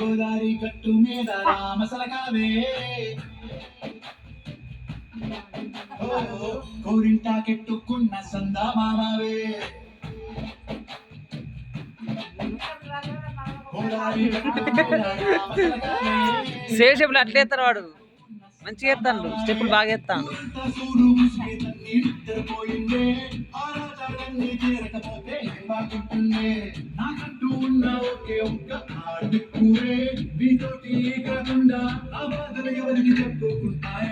గోదారి కట్టు మీద రామసలకావే కోరింటాకెట్టుకున్న సందా మామవే స్టెప్పులు అట్లా ఎత్తారు వాడు మంచిగా ఎత్తాను స్టెప్పులు బాగా ఎత్తాను నాకంటూ ఉన్న ఒకే ఒక్క ఆడుకురే మీతోటి కాకుండా ఆ బాధలు ఎవరికి చెప్పుకుంటాయి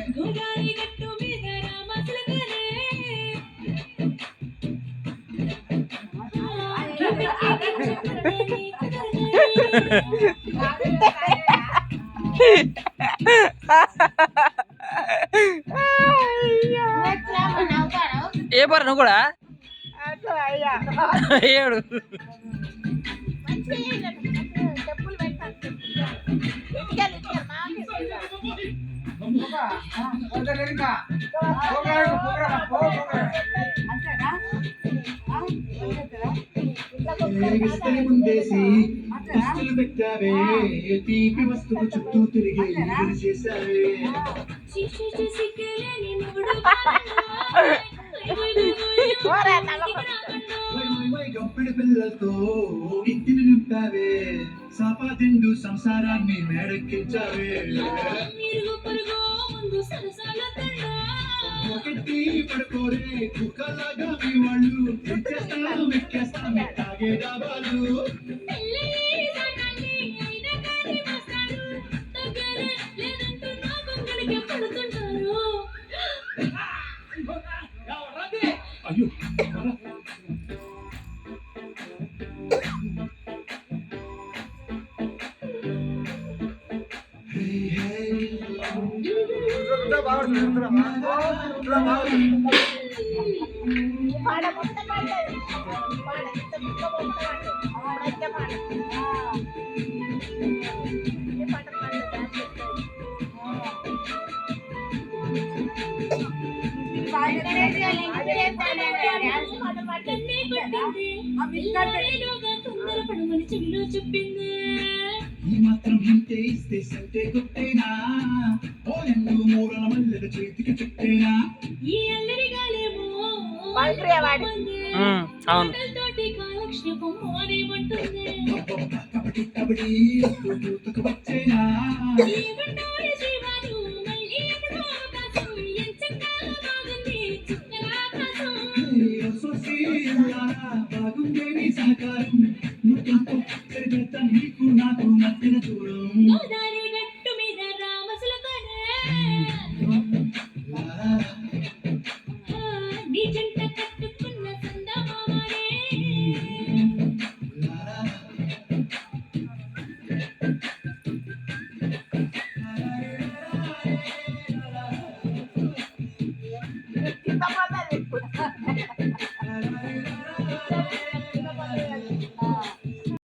ఏ పర నువ్వు కూడా ఏడు ముందేసి దస్తులు పెట్టావే తీపి వస్తువు చుట్టూ తిరిగి చేశావే గప్పిడి పిల్లలతో ఇంటిని నింపావే సాపాదిండు సంసారాన్ని మేడెక్కించావే ఒకటి పడుకోరే కుక్కలాగా మీ వాళ్ళు ఎక్కేస్తాను ఎక్కేస్తాను తాగే డాబాలు అయ్యో ఈ మాత్రం హింటే ఇస్తే సంటే కొట్టేనా ఓ ఎండు మూరల మల్లెల చేతికి చుట్టేనా ఈ అల్లరి గాలేమో అవును కబడి కబడి వచ్చేనా బాగుండే నీ సహకారం నువ్వు సరిపెడతా నీకు నాకు మధ్యన చూడం